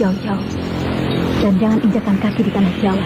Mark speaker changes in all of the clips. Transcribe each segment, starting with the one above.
Speaker 1: jauh-jauh. Dan jangan injakan kaki di tanah Jawa.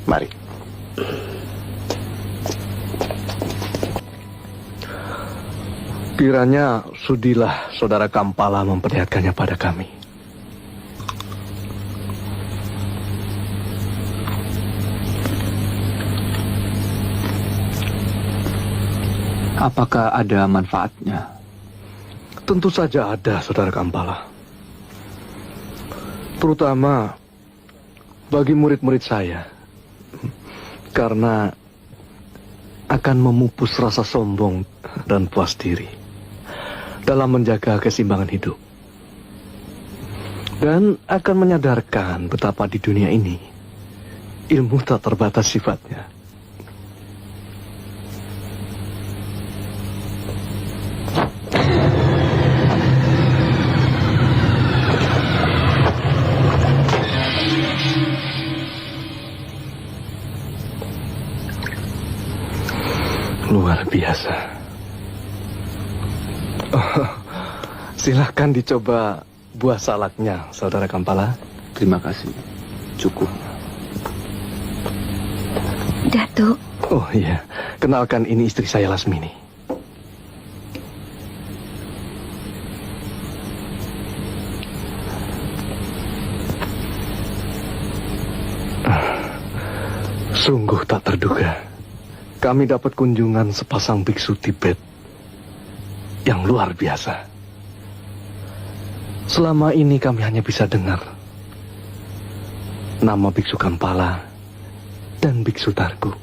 Speaker 2: Mari.
Speaker 3: Kiranya sudilah saudara Kampala memperlihatkannya pada kami.
Speaker 4: Apakah ada manfaatnya?
Speaker 3: Tentu saja ada, saudara Kampala. Terutama bagi murid-murid saya. Karena akan memupus rasa sombong dan puas diri dalam menjaga keseimbangan hidup. Dan akan menyadarkan betapa di dunia ini ilmu tak terbatas sifatnya. Luar biasa. Oh, silahkan dicoba buah salaknya, Saudara Kampala.
Speaker 4: Terima kasih. Cukup.
Speaker 1: Datuk,
Speaker 3: Oh iya, kenalkan ini istri saya Lasmini. Sungguh tak terduga. Kami dapat kunjungan sepasang biksu Tibet yang luar biasa. Selama ini kami hanya bisa dengar nama biksu Kampala dan biksu Targu.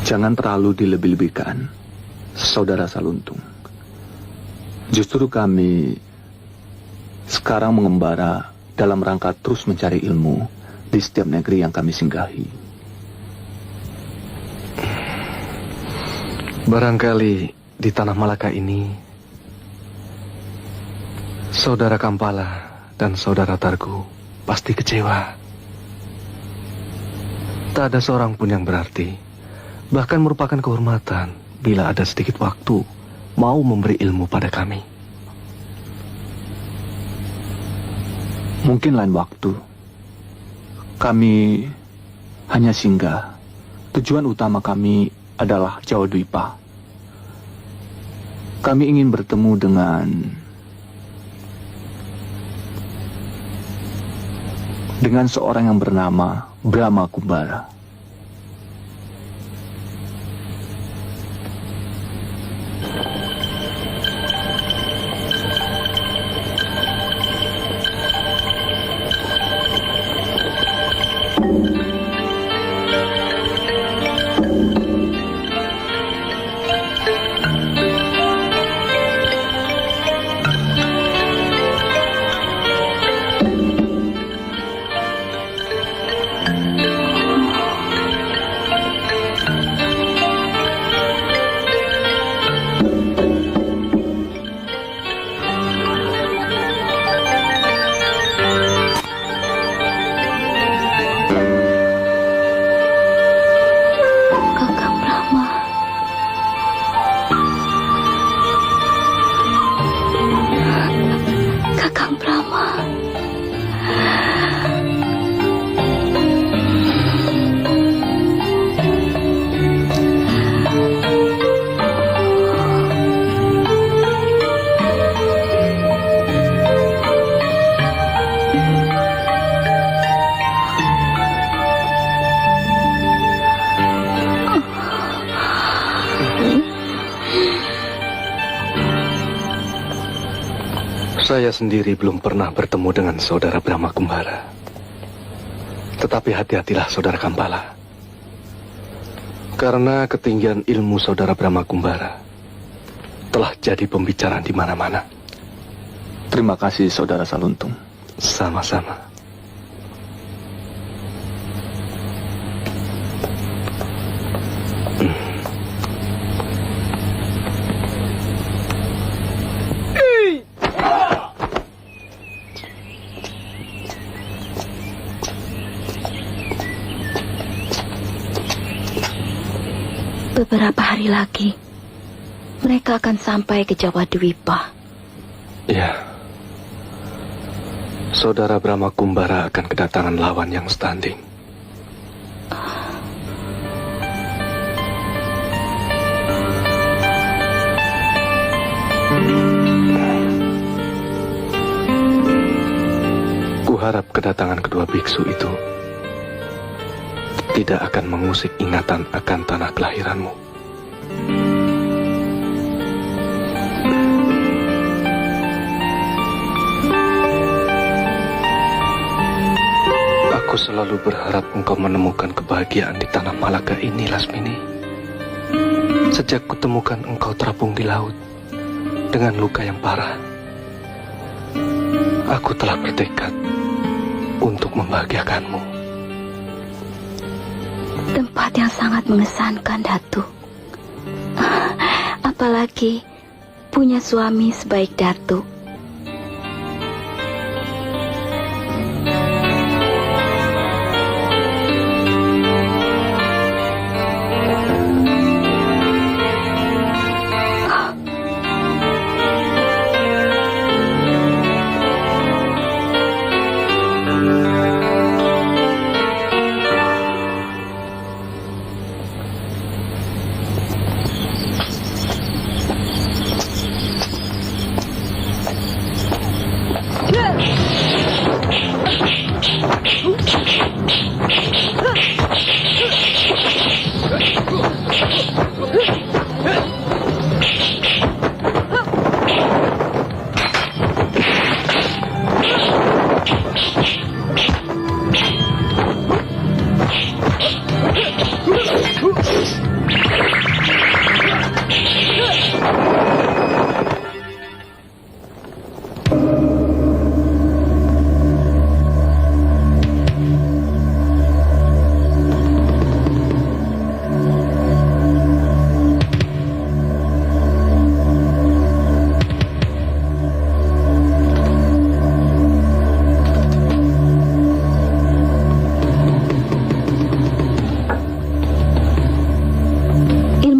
Speaker 4: Jangan terlalu dilebih-lebihkan, Saudara Saluntung. Justru kami sekarang mengembara dalam rangka terus mencari ilmu di setiap negeri yang kami singgahi.
Speaker 3: Barangkali di tanah Malaka ini, Saudara Kampala dan Saudara Targu pasti kecewa. Tak ada seorang pun yang berarti, bahkan merupakan kehormatan bila ada sedikit waktu mau memberi ilmu pada kami.
Speaker 4: Mungkin lain waktu. Kami hanya singgah. Tujuan utama kami adalah Jawa Dwipa. Kami ingin bertemu dengan seorang yang bernama Brahma Kumbara.
Speaker 3: Saya sendiri belum pernah bertemu dengan Saudara Brahma Kumbara. Tetapi hati-hatilah Saudara Kampala. Karena ketinggian ilmu Saudara Brahma Kumbara telah jadi pembicaraan di mana-mana.
Speaker 4: Terima kasih Saudara Saluntung.
Speaker 3: Sama-sama.
Speaker 1: beberapa hari lagi mereka akan sampai ke Jawa Dwipa.
Speaker 3: Ya. Saudara Brahma Kumbara akan kedatangan lawan yang standing. Kuharap kedatangan kedua biksu itu tidak akan mengusik ingatan akan tanah kelahiranmu. Aku selalu berharap engkau menemukan kebahagiaan di tanah Malaka ini, Lasmini. Sejak kutemukan engkau terapung di laut dengan luka yang parah, aku telah bertekad untuk membahagiakanmu.
Speaker 1: Tempat yang sangat mengesankan, Datuk. Apalagi punya suami sebaik Datuk.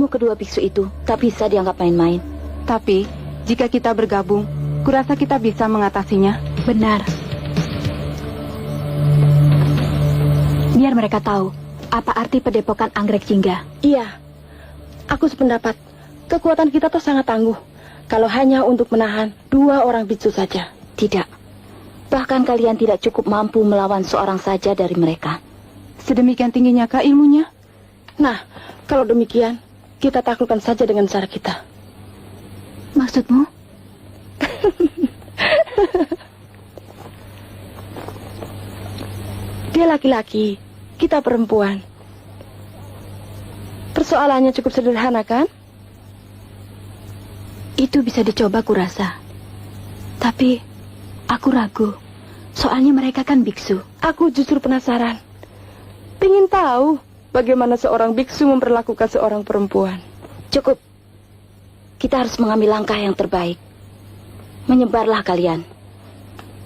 Speaker 1: Kedua biksu itu tak bisa dianggap main-main.
Speaker 5: Tapi, jika kita bergabung, kurasa kita bisa mengatasinya.
Speaker 1: Benar. Biar mereka tahu apa arti padepokan anggrek jingga.
Speaker 6: Iya, aku sependapat. Kekuatan kita tuh sangat tangguh. Kalau hanya untuk menahan 2 orang biksu saja.
Speaker 1: Tidak. Bahkan kalian tidak cukup mampu melawan seorang saja dari mereka.
Speaker 5: Sedemikian tingginya kah ilmunya?
Speaker 6: Nah, kalau demikian, kita taklukkan saja dengan cara kita.
Speaker 1: Maksudmu?
Speaker 6: Dia laki-laki, kita perempuan. Persoalannya cukup sederhana, kan?
Speaker 1: Itu bisa dicoba kurasa. Tapi aku ragu. Soalnya mereka kan biksu.
Speaker 6: Aku justru penasaran. Pengen tahu bagaimana seorang biksu memperlakukan seorang perempuan.
Speaker 1: Cukup. Kita harus mengambil langkah yang terbaik. Menyebarlah kalian.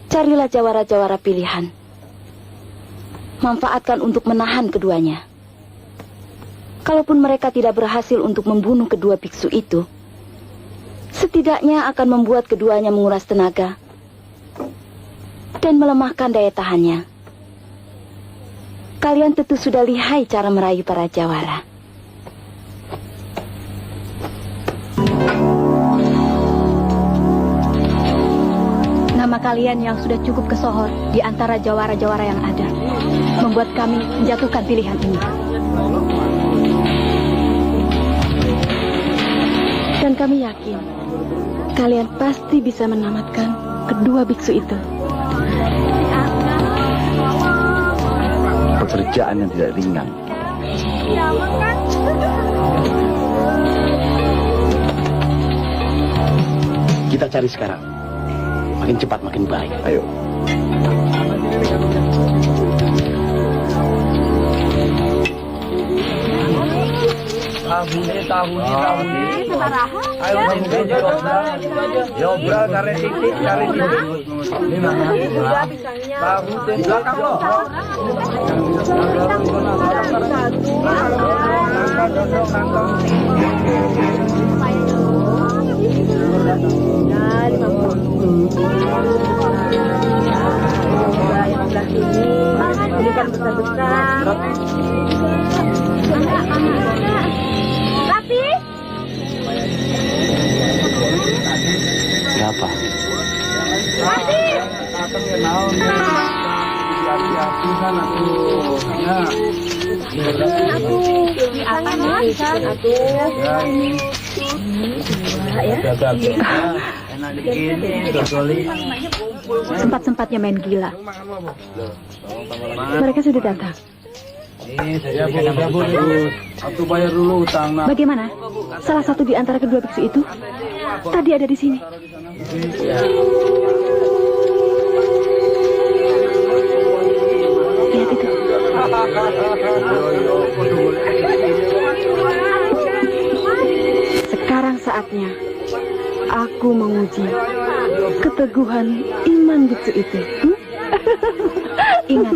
Speaker 1: Carilah jawara-jawara pilihan. Manfaatkan untuk menahan keduanya. Kalaupun mereka tidak berhasil untuk membunuh kedua biksu itu, setidaknya akan membuat keduanya menguras tenaga dan melemahkan daya tahannya. Kalian tentu sudah lihai cara merayu para jawara. Nama kalian yang sudah cukup kesohor di antara jawara-jawara yang ada membuat kami menjatuhkan pilihan ini.
Speaker 6: Dan kami yakin kalian pasti bisa menamatkan kedua biksu itu.
Speaker 2: Pekerjaan yang tidak ringan. Kita cari sekarang. Makin cepat makin baik. Ayo.
Speaker 7: Tahu. Ayo Yobra cari titik. Ini mana? Tahu di belakang loh.
Speaker 6: Ini kan besar-besar.
Speaker 1: Tapi
Speaker 2: Siapa?
Speaker 6: Sempat-sempatnya main gila. Mereka sudah datang.
Speaker 7: Aku bayar dulu utang.
Speaker 6: Bagaimana? Salah satu di antara kedua biksu itu tadi ada di sini. Lihat itu. Sekarang saatnya aku menguji keteguhan iman biksu itu.
Speaker 1: Ingat,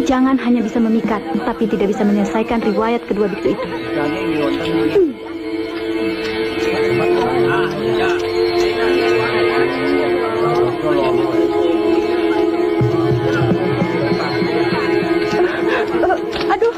Speaker 1: jangan hanya bisa memikat, tapi tidak bisa menyelesaikan riwayat kedua biksu itu.
Speaker 6: Aduh.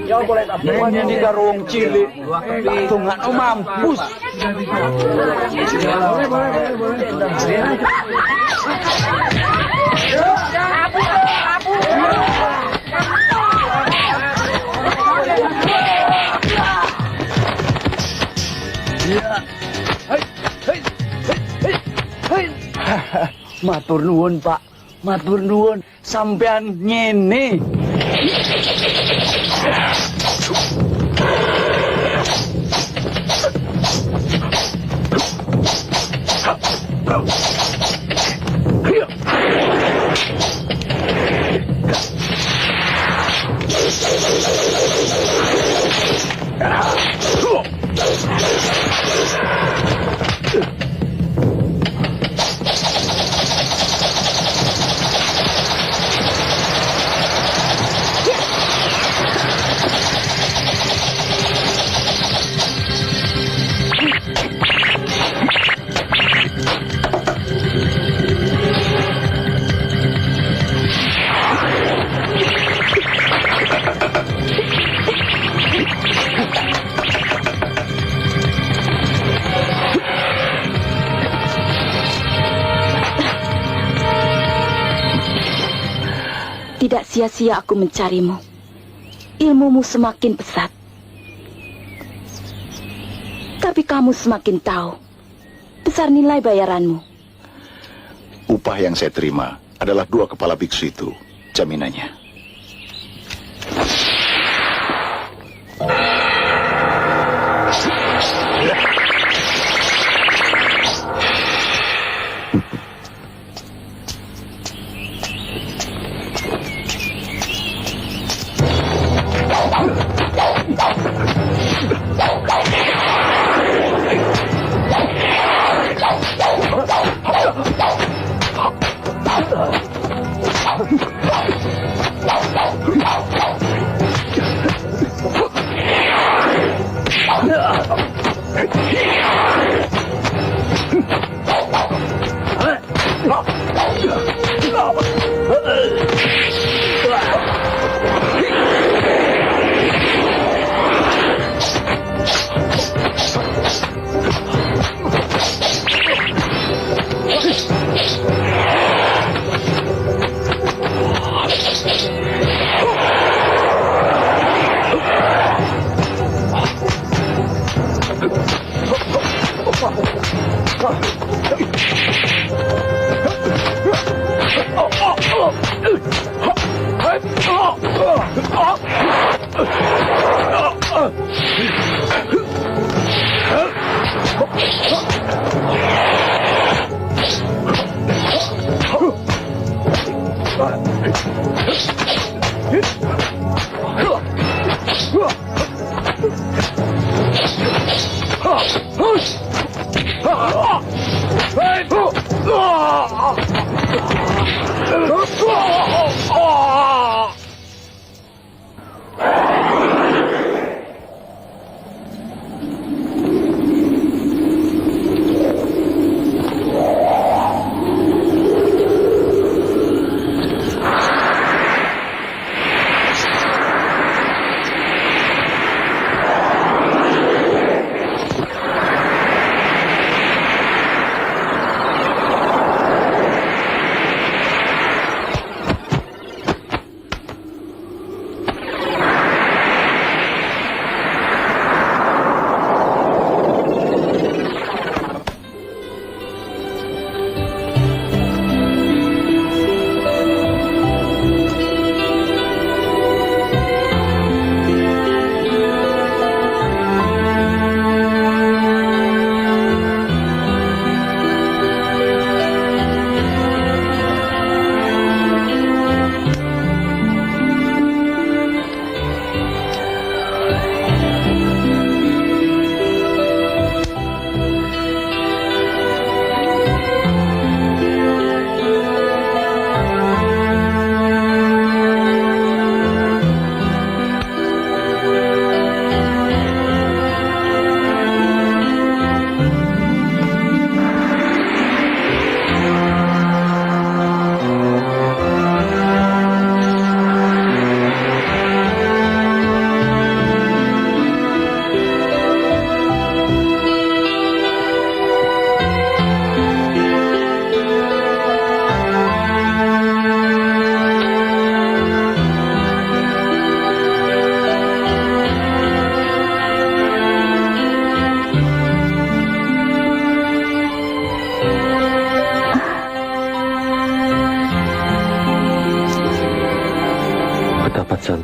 Speaker 7: Ya boleh tapi ini garung cilik. Langsung nggak mampus. Matur nuwun, Pak. Matur nuwun sampean ngene.
Speaker 1: Tidak sia-sia aku mencarimu. Ilmumu semakin pesat. Tapi kamu semakin tahu besar nilai bayaranmu.
Speaker 8: Upah yang saya terima adalah 2 kepala biksu itu, jaminannya.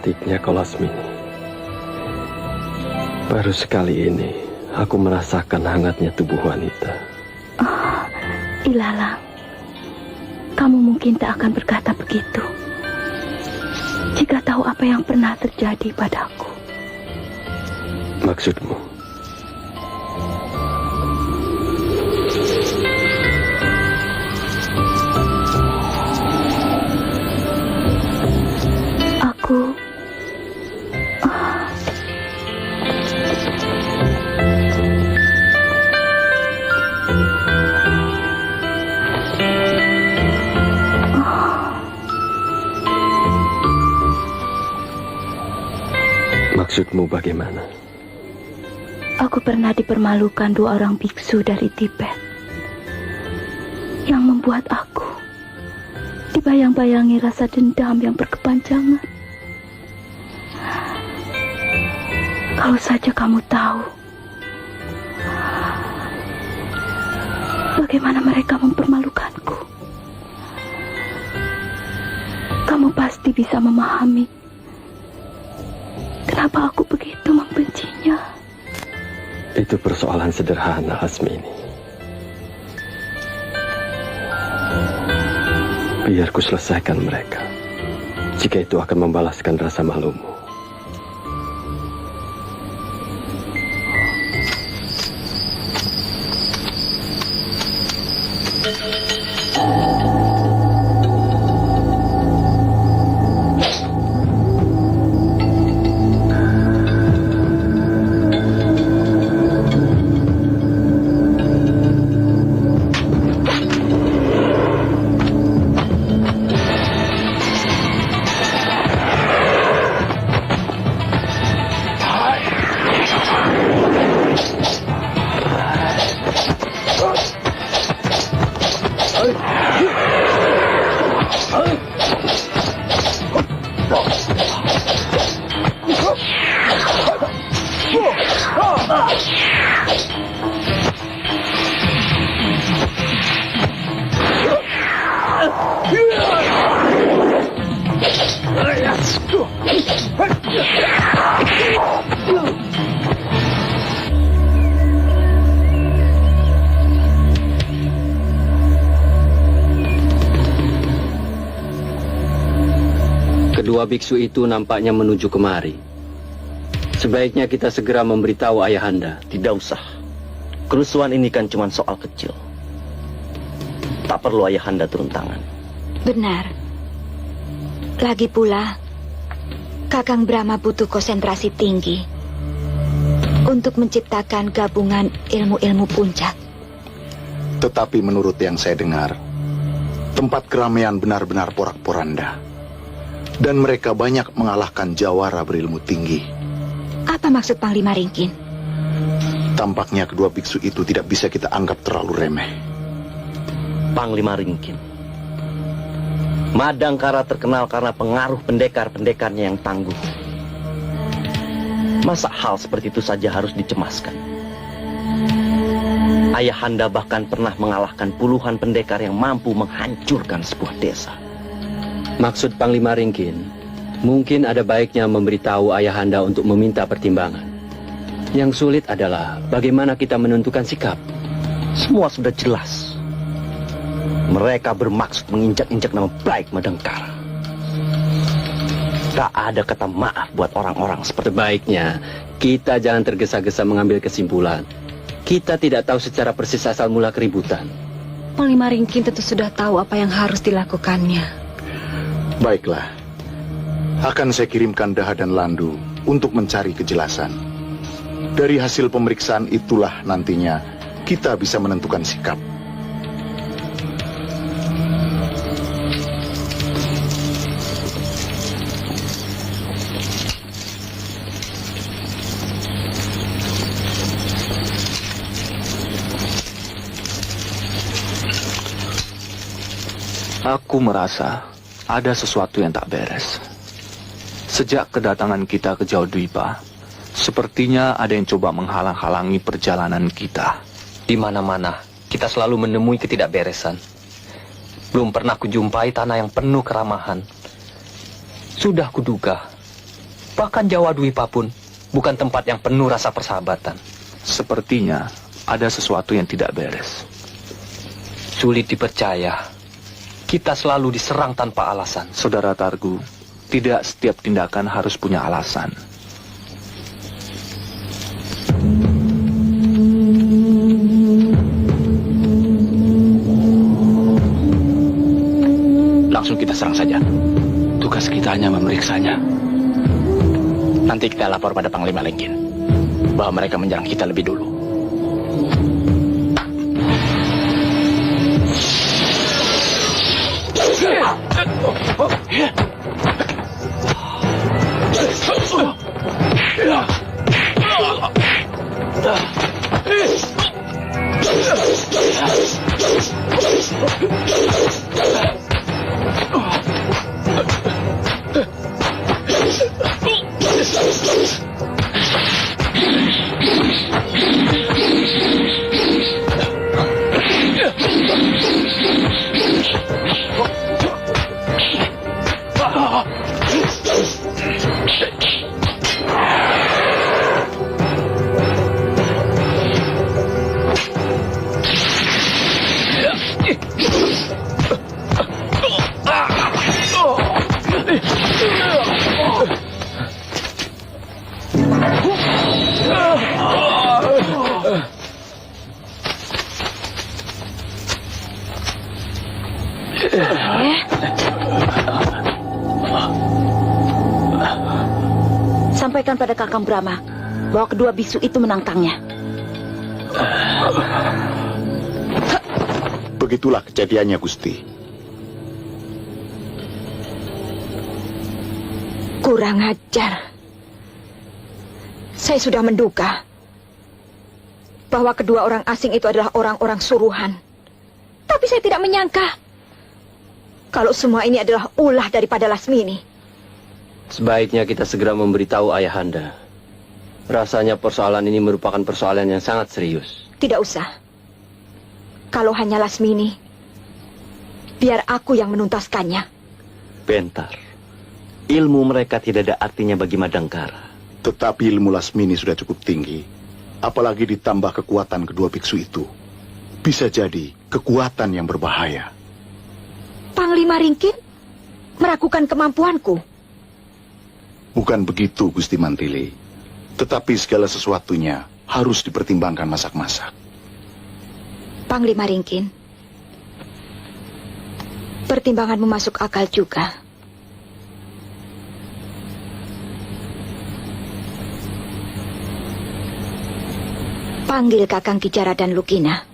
Speaker 9: cantiknya kau, Lasmini. Baru sekali ini aku merasakan hangatnya tubuh wanita.
Speaker 1: Oh, Ilalang, kamu mungkin tak akan berkata begitu jika tahu apa yang pernah terjadi padaku.
Speaker 9: Maksudmu?
Speaker 1: Aku
Speaker 9: Maksudmu bagaimana?
Speaker 1: Aku pernah dipermalukan 2 orang biksu dari Tibet yang membuat aku dibayang-bayangi rasa dendam yang berkepanjangan. Kalau saja kamu tahu bagaimana mereka mempermalukanku, kamu pasti bisa memahami kenapa aku begitu membencinya.
Speaker 9: Itu persoalan sederhana, Lasmini. Biar ku selesaikan mereka, jika itu akan membalaskan rasa malumu. Kedua biksu itu nampaknya menuju kemari. Sebaiknya kita segera memberitahu Ayahanda.
Speaker 2: Tidak usah. Kerusuhan ini kan cuma soal kecil. Tak perlu Ayahanda turun tangan.
Speaker 10: Benar. Lagi pula, Kakang Brahma butuh konsentrasi tinggi untuk menciptakan gabungan ilmu-ilmu puncak.
Speaker 8: Tetapi menurut yang saya dengar, tempat keramaian benar-benar porak-poranda. Dan mereka banyak mengalahkan jawara berilmu tinggi.
Speaker 10: Apa maksud Panglima Ringkin?
Speaker 8: Tampaknya kedua biksu itu tidak bisa kita anggap terlalu remeh.
Speaker 2: Panglima Ringkin. Madangkara terkenal karena pengaruh pendekar-pendekarnya yang tangguh. Masa hal seperti itu saja harus dicemaskan? Ayahanda bahkan pernah mengalahkan puluhan pendekar yang mampu menghancurkan sebuah desa.
Speaker 9: Maksud Panglima Ringkin, mungkin ada baiknya memberitahu Ayahanda untuk meminta pertimbangan. Yang sulit adalah bagaimana kita menentukan sikap.
Speaker 2: Semua sudah jelas. Mereka bermaksud menginjak-injak nama baik Madangkara. Tak ada kata maaf buat orang-orang seperti.
Speaker 9: Sebaiknya kita jangan tergesa-gesa mengambil kesimpulan. Kita tidak tahu secara persis asal mula keributan.
Speaker 10: Panglima Ringkin tentu sudah tahu apa yang harus dilakukannya.
Speaker 8: Baiklah, akan saya kirimkan Daha dan Landu untuk mencari kejelasan. Dari hasil pemeriksaan itulah nantinya kita bisa menentukan sikap.
Speaker 4: Aku merasa ada sesuatu yang tak beres. Sejak kedatangan kita ke Jawadwipa, sepertinya ada yang coba menghalang-halangi perjalanan kita.
Speaker 3: Di mana-mana kita selalu menemui ketidakberesan. Belum pernah kujumpai tanah yang penuh keramahan. Sudah kuduga, Bahkan Jawa Dwipa pun bukan tempat yang penuh rasa persahabatan.
Speaker 4: Sepertinya ada sesuatu yang tidak beres.
Speaker 3: Sulit dipercaya. Kita selalu diserang tanpa alasan.
Speaker 4: Saudara Targu, tidak setiap tindakan harus punya alasan.
Speaker 11: Langsung kita serang saja. Tugas kita hanya memeriksanya. Nanti kita lapor pada Panglima Lengkin bahwa mereka menyerang kita lebih dulu.
Speaker 1: Sampaikan pada Kakang Brahma bahwa kedua bisu itu menantangnya.
Speaker 8: Begitulah kejadiannya, Gusti.
Speaker 10: Kurang ajar. Saya sudah menduga bahwa kedua orang asing itu adalah orang-orang suruhan. Tapi saya tidak menyangka kalau semua ini adalah ulah daripada Lasmini.
Speaker 9: Sebaiknya kita segera memberitahu Ayahanda. Rasanya persoalan ini merupakan persoalan yang sangat serius.
Speaker 10: Tidak usah. Kalau hanya Lasmini, biar aku yang menuntaskannya.
Speaker 2: Bentar. Ilmu mereka tidak ada artinya bagi Madangkara.
Speaker 8: Tetapi ilmu Lasmini sudah cukup tinggi. Apalagi ditambah kekuatan kedua biksu itu. Bisa jadi kekuatan yang berbahaya.
Speaker 10: Panglima Ringkin meragukan kemampuanku.
Speaker 8: Bukan begitu, Gusti Mantili. Tetapi segala sesuatunya harus dipertimbangkan masak-masak.
Speaker 10: Panglima Ringkin, pertimbanganmu masuk akal juga. Panggil Kakang Kijara dan Lukina.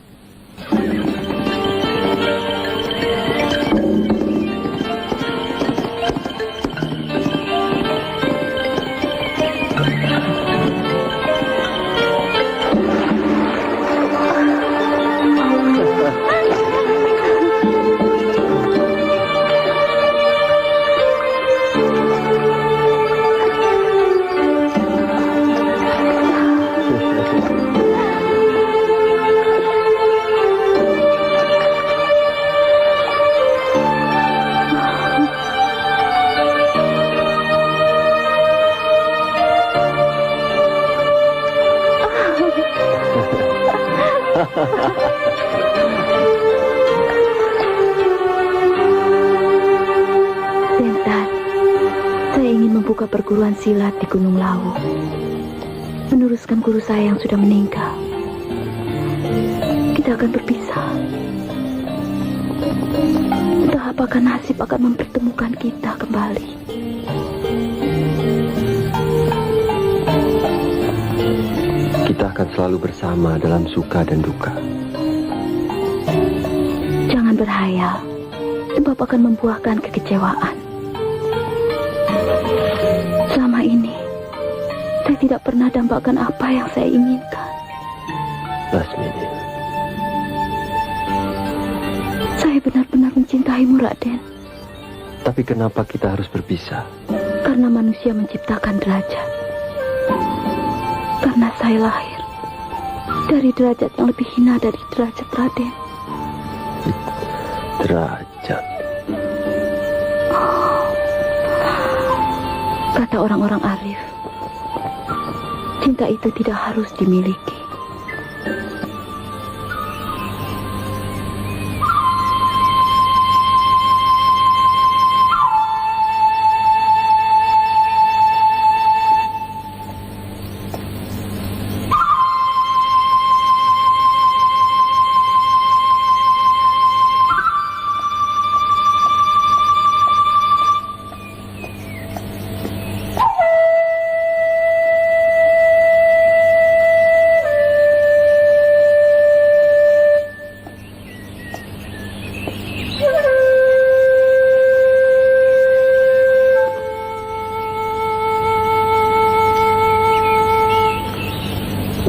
Speaker 1: Bentar, saya ingin membuka perguruan silat di Gunung Lawu. Meneruskan guru saya yang sudah meninggal. Kita akan berpisah. Entah apakah nasib akan mempertemukan kita kembali.
Speaker 9: Kita akan selalu bersama dalam suka dan duka.
Speaker 1: Jangan berhayal, sebab akan membuahkan kekecewaan. Selama ini, saya tidak pernah dampakkan apa yang saya inginkan.
Speaker 9: Lasmini,
Speaker 1: saya benar-benar mencintaimu, Raden.
Speaker 9: tapi kenapa kita harus berpisah?
Speaker 1: Karena manusia menciptakan derajat. Karena saya lahir dari derajat yang lebih hina dari derajat Raden.
Speaker 9: Derajat.
Speaker 1: Kata orang-orang arif, cinta itu tidak harus dimiliki.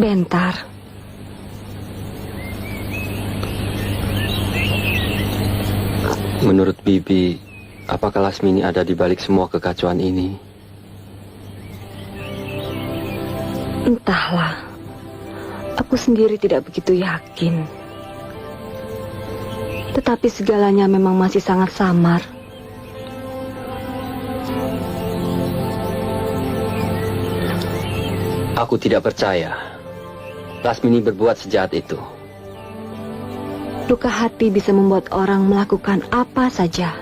Speaker 10: Bentar.
Speaker 9: Menurut Bibi, apakah Lasmini ada di balik semua kekacauan ini?
Speaker 10: Entahlah. Aku sendiri tidak begitu yakin. Tetapi segalanya memang masih sangat samar.
Speaker 9: Aku tidak percaya Lasmini berbuat sejahat itu.
Speaker 10: Luka hati bisa membuat orang melakukan apa saja.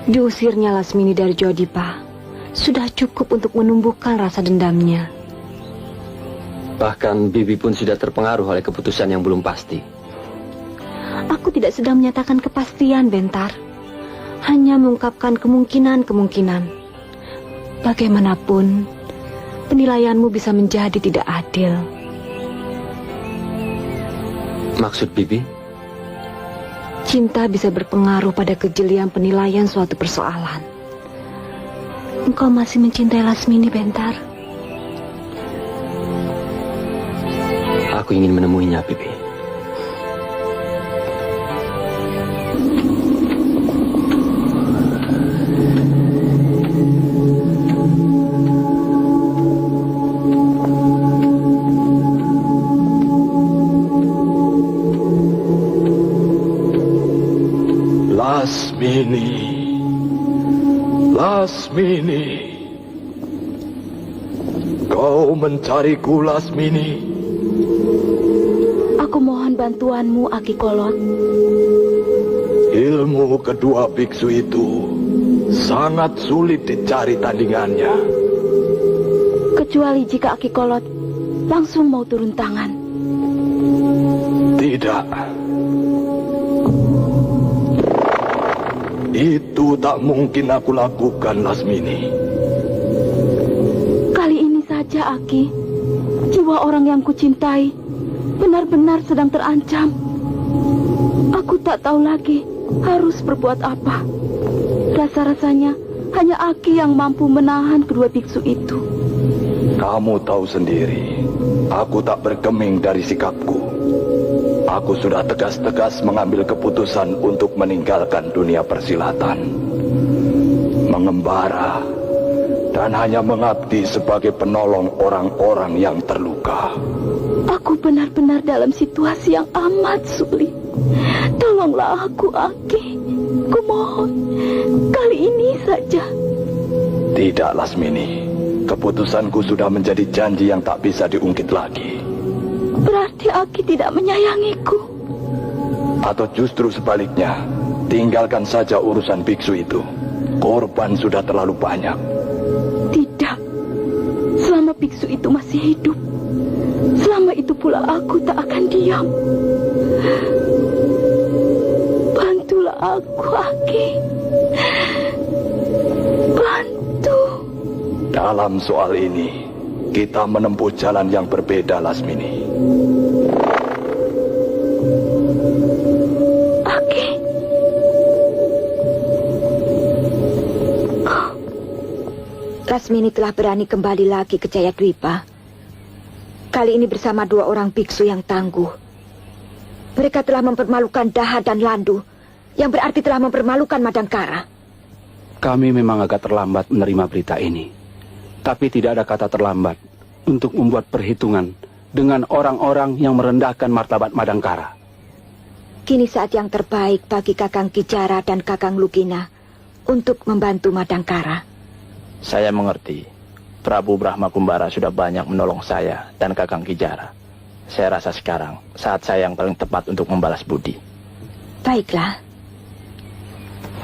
Speaker 10: Diusirnya Lasmini dari Jodipa sudah cukup untuk menumbuhkan rasa dendamnya.
Speaker 9: Bahkan Bibi pun sudah terpengaruh oleh keputusan yang belum pasti.
Speaker 10: Aku tidak sedang menyatakan kepastian, Bentar. Hanya mengungkapkan kemungkinan-kemungkinan. Bagaimanapun, penilaianmu bisa menjadi tidak adil.
Speaker 9: Maksud Bibi?
Speaker 10: Cinta bisa berpengaruh pada kejelian penilaian suatu persoalan. Engkau masih mencintai Lasmini, Bentar?
Speaker 9: Aku ingin menemuinya, Bibi.
Speaker 12: Lasmini, kau mencariku, Lasmini.
Speaker 1: Aku mohon bantuanmu, Aki Kolot.
Speaker 12: Ilmu kedua biksu itu sangat sulit dicari tandingannya.
Speaker 1: Kecuali jika Aki Kolot langsung mau turun tangan.
Speaker 12: Tidak. Itu tak mungkin aku lakukan, Lasmini.
Speaker 1: Kali ini saja, Aki. Jiwa orang yang kucintai benar-benar sedang terancam. Aku tak tahu lagi harus berbuat apa. Rasa-rasanya hanya Aki yang mampu menahan kedua biksu itu.
Speaker 12: Kamu tahu sendiri, aku tak bergeming dari sikapku. Aku sudah tegas-tegas mengambil keputusan untuk meninggalkan dunia persilatan, mengembara, dan hanya mengabdi sebagai penolong orang-orang yang terluka.
Speaker 1: Aku benar-benar dalam situasi yang amat sulit. Tolonglah aku, Aki. Kumohon, kali ini saja.
Speaker 12: Tidak, Lasmini. Keputusanku sudah menjadi janji yang tak bisa diungkit lagi.
Speaker 1: Berarti Aki tidak menyayangiku.
Speaker 12: Atau justru sebaliknya, tinggalkan saja urusan biksu itu. Korban sudah terlalu banyak.
Speaker 1: Tidak. Selama biksu itu masih hidup, selama itu pula aku tak akan diam. Bantulah aku, Aki. Bantu.
Speaker 12: Dalam soal ini, kita menempuh jalan yang berbeda, Lasmini.
Speaker 1: Aki.
Speaker 10: Lasmini telah berani kembali lagi ke Jayadwipa. Kali ini bersama dua orang biksu yang tangguh. Mereka telah mempermalukan Daha dan Landu, yang berarti telah mempermalukan Madangkara.
Speaker 11: Kami memang agak terlambat menerima berita ini. Tapi tidak ada kata terlambat untuk membuat perhitungan dengan orang-orang yang merendahkan martabat Madangkara.
Speaker 10: Kini saat yang terbaik bagi Kakang Kijara dan Kakang Lugina untuk membantu Madangkara.
Speaker 11: Saya mengerti. Prabu Brahma Kumbara sudah banyak menolong saya dan Kakang Kijara. Saya rasa sekarang saat saya yang paling tepat untuk membalas budi.
Speaker 10: Baiklah.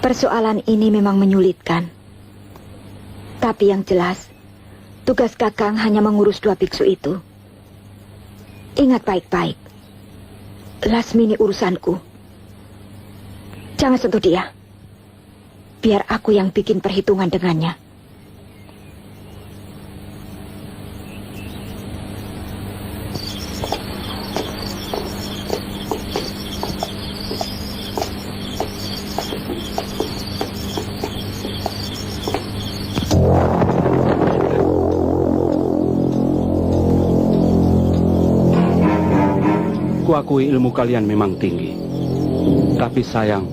Speaker 10: Persoalan ini memang menyulitkan. Tapi yang jelas, tugas Kakang hanya mengurus 2 biksu itu. Ingat baik-baik. Lasmini urusanku. Jangan sentuh dia. Biar aku yang bikin perhitungan dengannya.
Speaker 11: Kuakui ilmu kalian memang tinggi. Tapi sayang,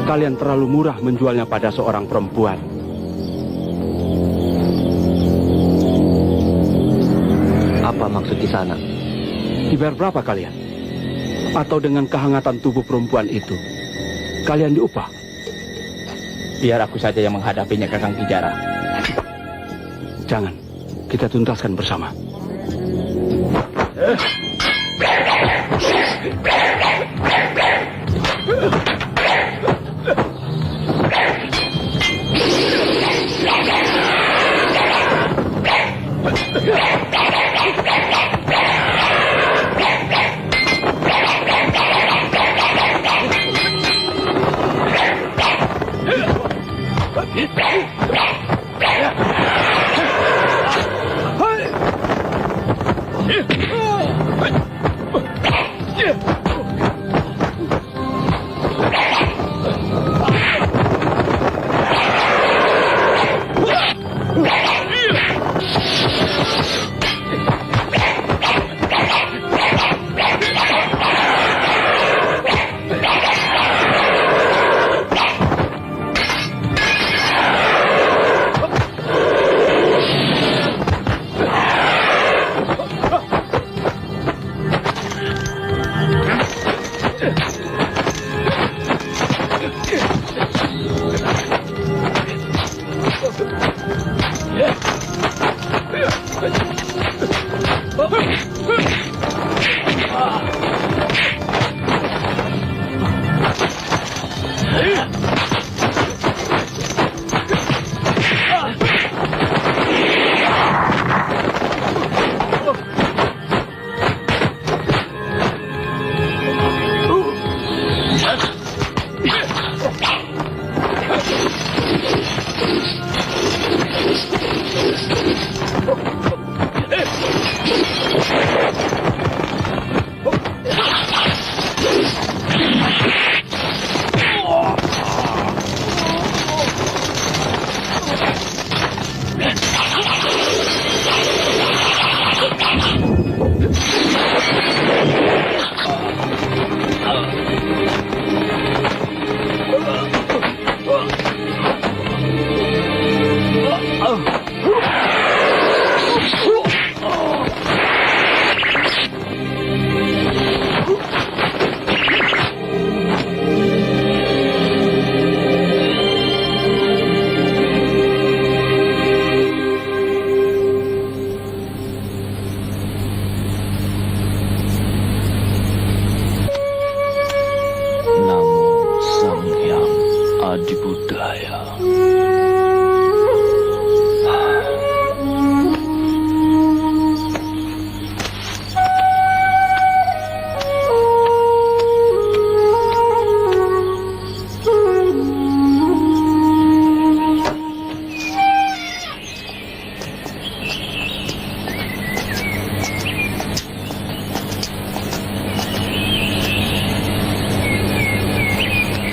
Speaker 11: kalian terlalu murah menjualnya pada seorang perempuan.
Speaker 3: Apa maksud di sana?
Speaker 11: Dibayar berapa kalian? Atau dengan kehangatan tubuh perempuan itu, kalian diupah? Biar aku saja yang menghadapinya, Kakang Kijara. Jangan, kita tuntaskan bersama.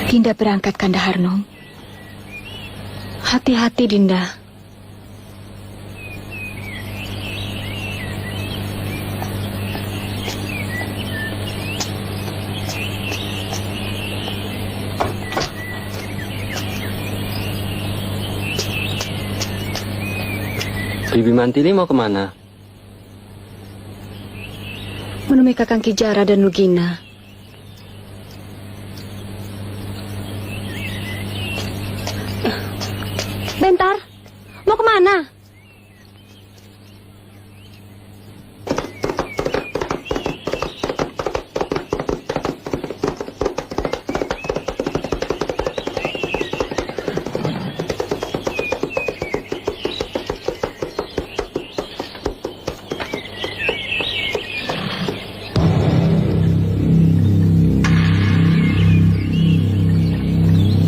Speaker 1: Dinda berangkat, Kanda Harnung. Hati-hati, Dinda.
Speaker 9: Bibi Mantili mau kemana?
Speaker 1: Menemui Kakang Kijara dan Lugina. Bentar, mau kemana?
Speaker 6: mana?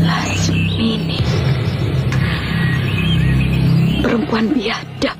Speaker 1: Lasmini. Perempuan biadab.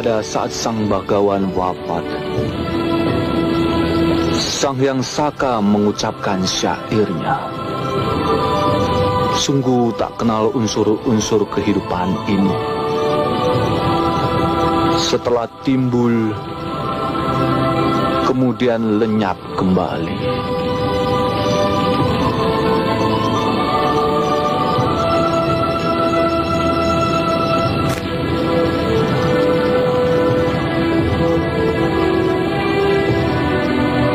Speaker 4: Pada saat Sang Bagawan wafat, Sang Hyang Saka mengucapkan syairnya. Sungguh tak kenal unsur-unsur kehidupan ini. Setelah timbul, kemudian lenyap kembali.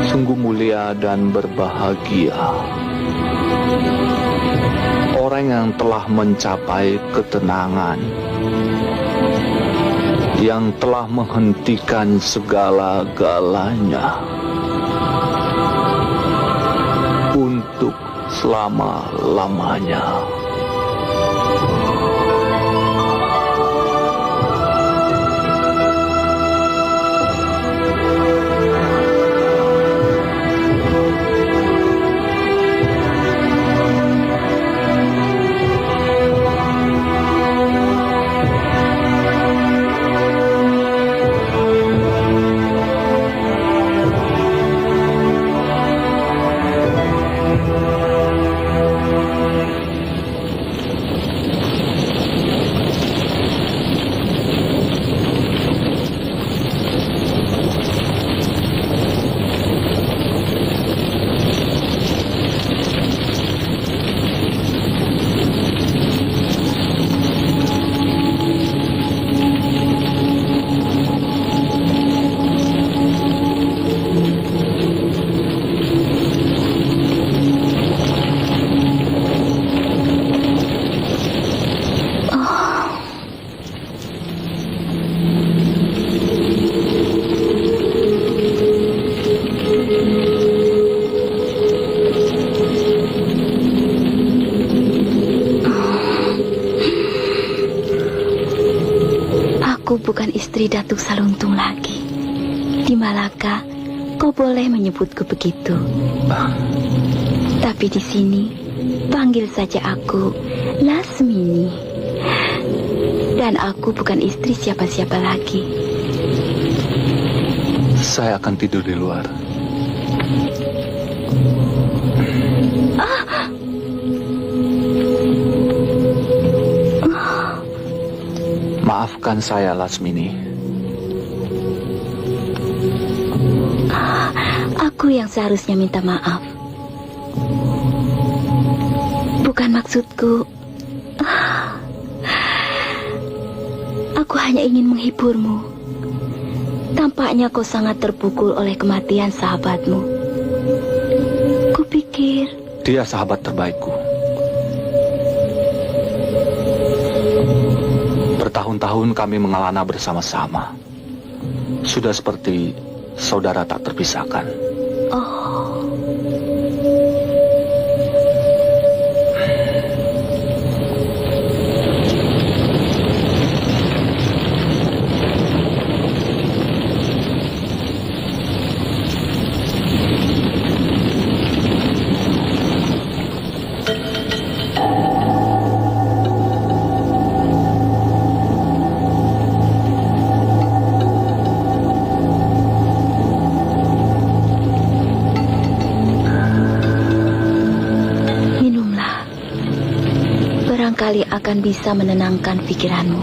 Speaker 4: Sungguh mulia dan berbahagia orang yang telah mencapai ketenangan, yang telah menghentikan segala-galanya untuk selama-lamanya.
Speaker 1: Aku bukan istri Datuk Saluntung lagi. Di Malaka, kau boleh menyebutku begitu. Tapi di sini, panggil saja aku Lasmini. Dan aku bukan istri siapa-siapa lagi.
Speaker 4: Saya akan tidur di luar. Maafkan saya, Lasmini.
Speaker 1: Aku yang seharusnya minta maaf. Bukan maksudku. Aku hanya ingin menghiburmu. Tampaknya kau sangat terpukul oleh kematian sahabatmu. Kupikir
Speaker 4: dia sahabat terbaikku. Bertahun-tahun kami mengelana bersama-sama. Sudah seperti saudara tak terpisahkan.
Speaker 1: Oh. barangkali akan bisa menenangkan pikiranmu.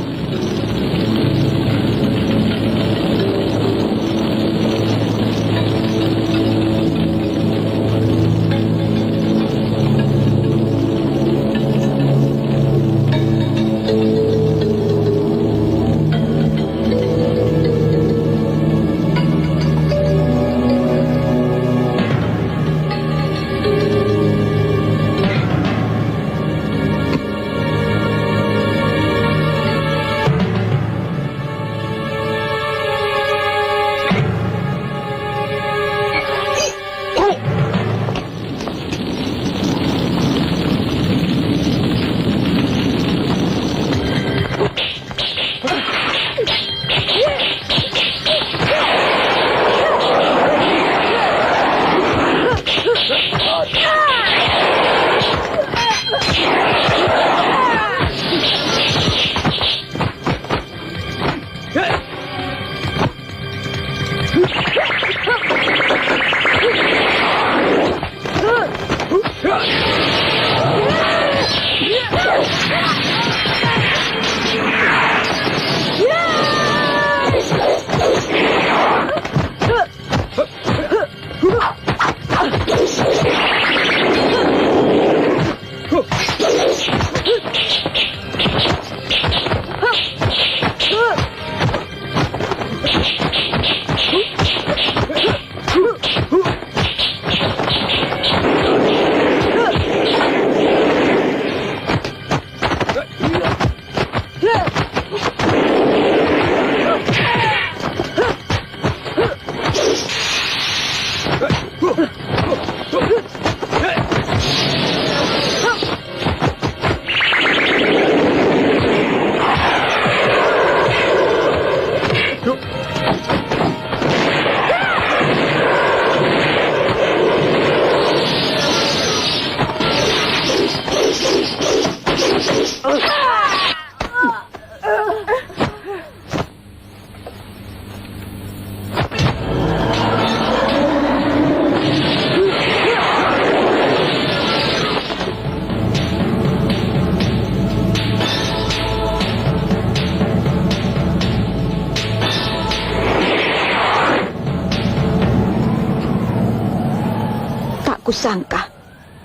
Speaker 10: Kusangka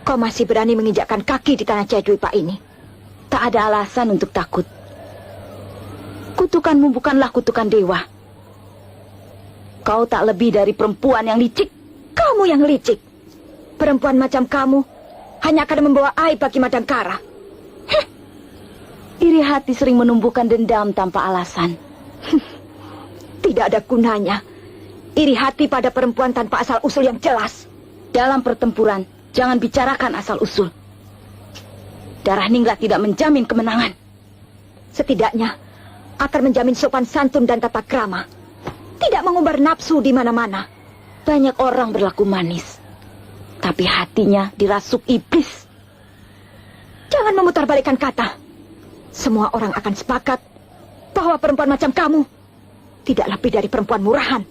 Speaker 10: kau masih berani menginjakkan kaki di tanah Jayadwipa ini.
Speaker 1: Tak ada alasan untuk takut. Kutukanmu bukanlah kutukan dewa. Kau tak lebih dari perempuan yang licik.
Speaker 10: Kamu yang licik. Perempuan macam kamu hanya akan membawa aib bagi Madangkara.
Speaker 1: Iri hati sering menumbuhkan dendam tanpa alasan.
Speaker 10: Tidak ada gunanya iri hati pada perempuan tanpa asal usul yang jelas.
Speaker 1: Dalam pertempuran, jangan bicarakan asal-usul. Darah Ningrat tidak menjamin kemenangan.
Speaker 10: Setidaknya akan menjamin sopan santun dan tata krama. Tidak mengumbar nafsu di mana-mana.
Speaker 1: Banyak orang berlaku manis, tapi hatinya dirasuk iblis.
Speaker 10: Jangan memutarbalikkan kata. Semua orang akan sepakat bahwa perempuan macam kamu tidak lebih dari perempuan murahan.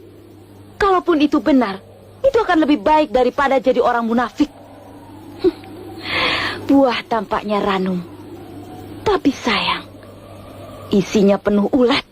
Speaker 1: Kalaupun itu benar, itu akan lebih baik daripada jadi orang munafik. Buah tampaknya ranum, tapi sayang, isinya penuh ulat.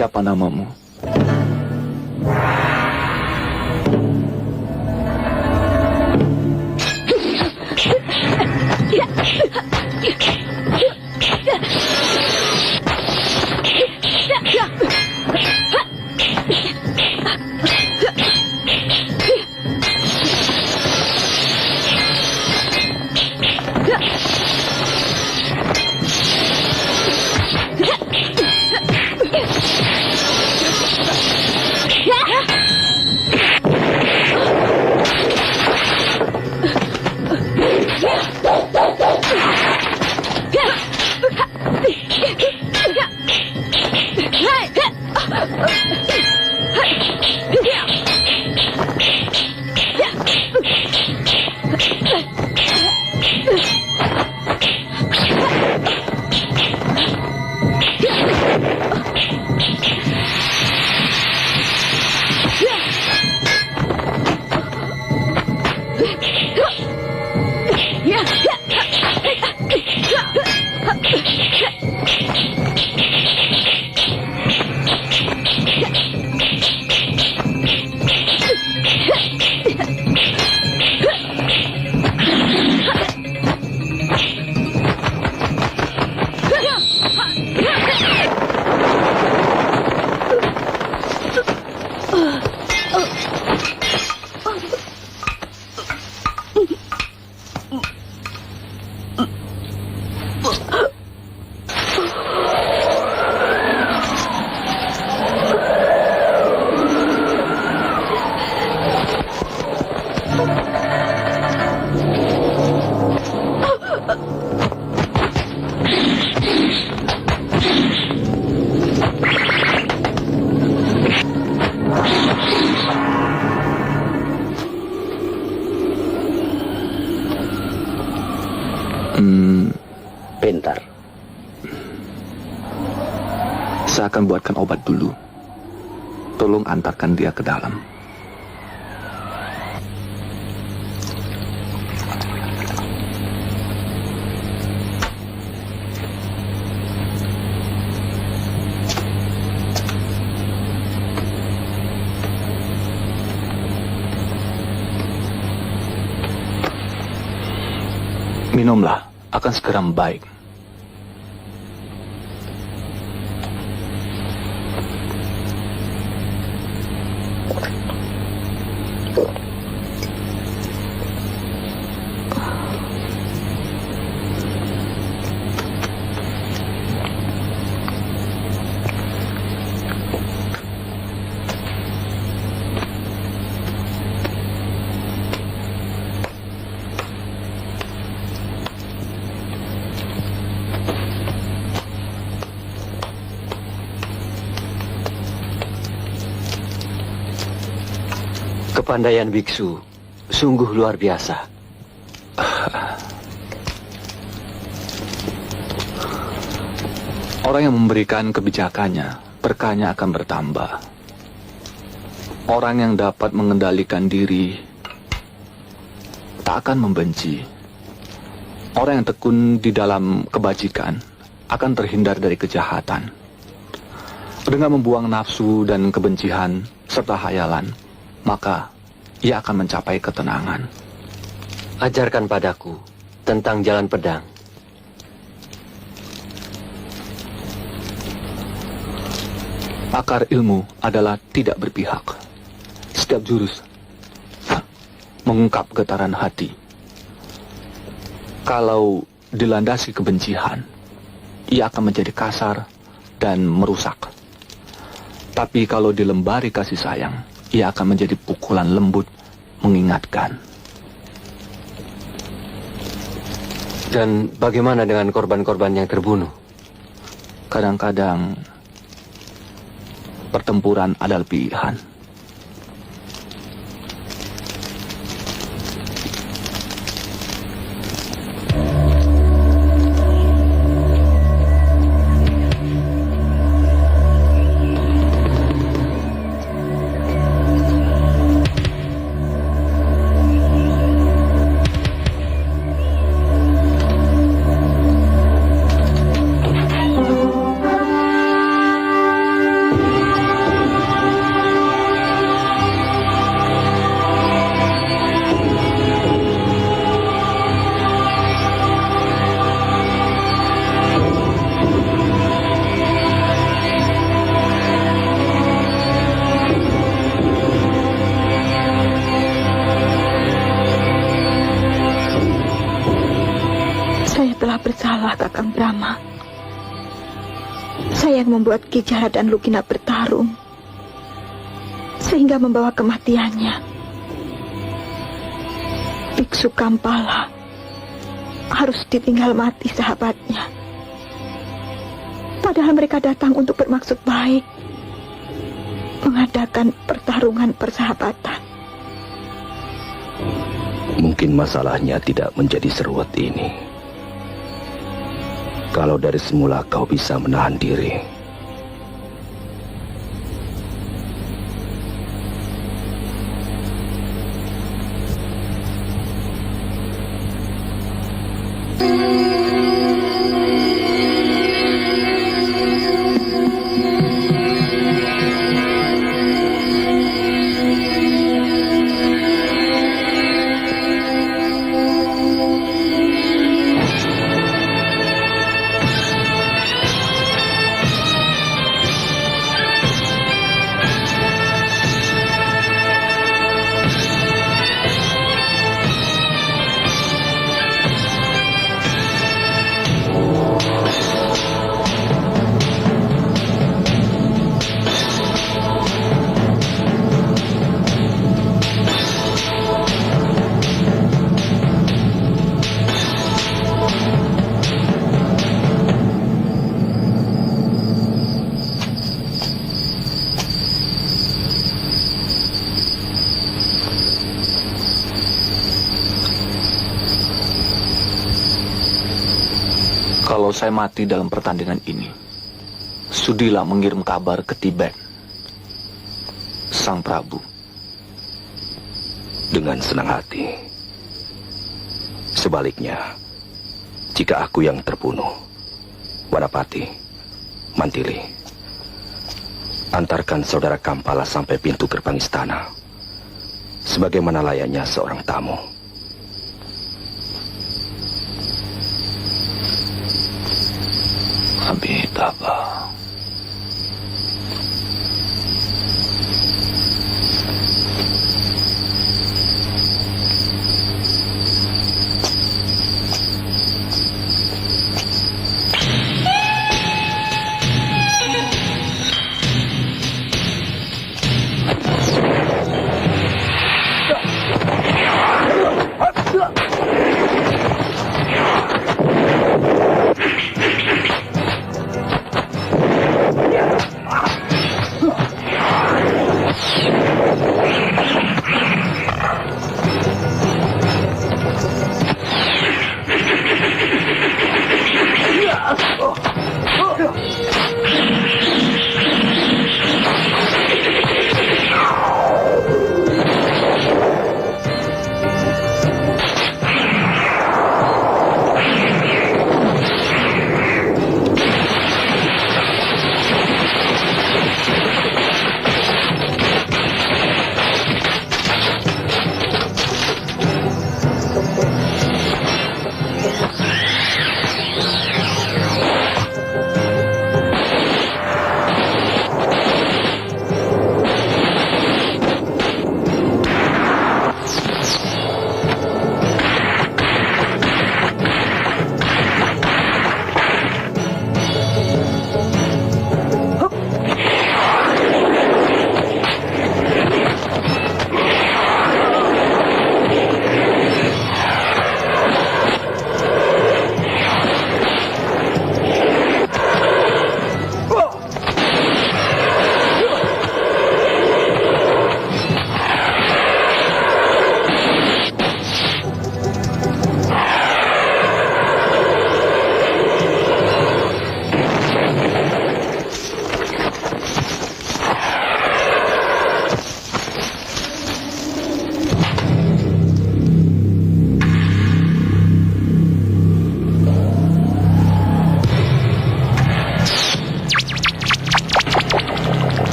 Speaker 4: Siapa namamu?
Speaker 2: Pintar.
Speaker 4: Saya akan buatkan obat dulu. Tolong antarkan dia ke dalam. Minumlah, akan segera membaik.
Speaker 9: Kepandaian biksu sungguh luar biasa.
Speaker 4: Orang yang memberikan kebijakannya, berkahnya akan bertambah. Orang yang dapat mengendalikan diri tak akan membenci. Orang yang tekun di dalam kebajikan akan terhindar dari kejahatan. Dengan membuang nafsu dan kebencian serta hayalan, maka ia akan mencapai ketenangan.
Speaker 9: Ajarkan padaku tentang jalan pedang.
Speaker 4: Akar ilmu adalah tidak berpihak. Setiap jurus mengungkap getaran hati. Kalau dilandasi kebencian, ia akan menjadi kasar dan merusak. Tapi kalau dilembari kasih sayang, ia akan menjadi pukulan lembut, mengingatkan.
Speaker 9: Dan bagaimana dengan korban-korban yang terbunuh?
Speaker 4: Kadang-kadang pertempuran adalah pilihan.
Speaker 10: sawah Kakang Brahma. Saya yang membuat Ki Jara dan Lukina bertarung, sehingga membawa kematiannya. Biksu Kampala harus ditinggal mati sahabatnya. Padahal mereka datang untuk bermaksud baik, mengadakan pertarungan persahabatan.
Speaker 12: Mungkin masalahnya tidak menjadi seruat ini. Kalau dari semula kau bisa menahan diri.
Speaker 4: Kalau saya mati dalam pertandingan ini, sudilah mengirim kabar ke Tibet. Sang Prabu.
Speaker 12: Dengan senang hati. Sebaliknya, jika aku yang terbunuh, Wanapati, Mantili, antarkan saudara Kampala sampai pintu gerbang istana, sebagaimana layaknya seorang tamu.
Speaker 4: Amitabha.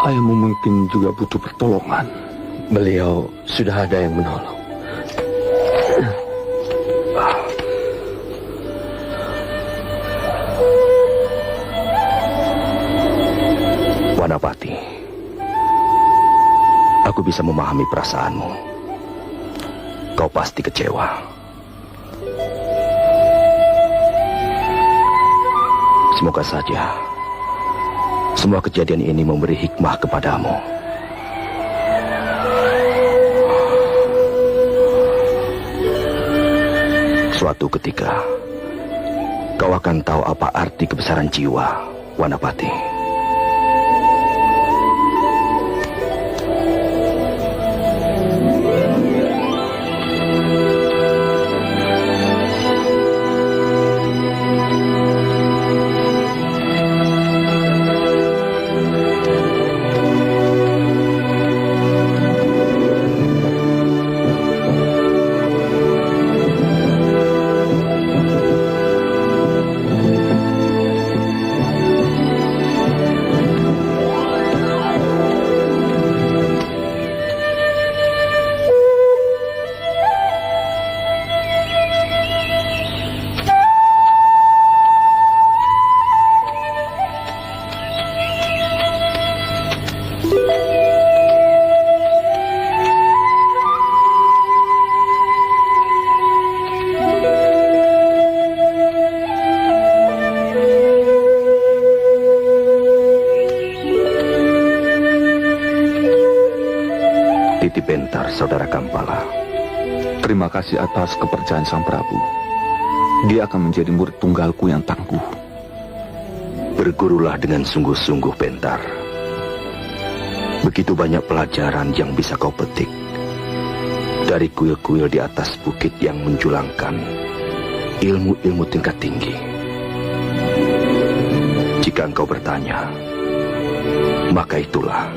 Speaker 4: ayahmu mungkin juga butuh pertolongan.
Speaker 9: Beliau sudah ada yang menolong.
Speaker 12: Wanapati, aku bisa memahami perasaanmu. Kau pasti kecewa. Semoga saja semua kejadian ini memberi hikmah kepadamu. Suatu ketika, kau akan tahu apa arti kebesaran jiwa, Wanapati. Titi Bentar, Saudara Kampala.
Speaker 4: Terima kasih atas kepercayaan Sang Prabu. Dia akan menjadi murid tunggalku yang tangguh.
Speaker 12: Bergurulah dengan sungguh-sungguh, Bentar. Begitu banyak pelajaran yang bisa kau petik dari kuil-kuil di atas bukit yang menjulangkan ilmu-ilmu tingkat tinggi. Jika engkau bertanya, maka itulah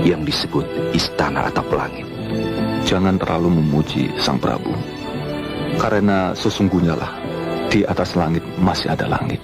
Speaker 12: yang disebut istana atap langit.
Speaker 4: Jangan terlalu memuji Sang Prabu, karena sesungguhnya lah di atas langit masih ada langit.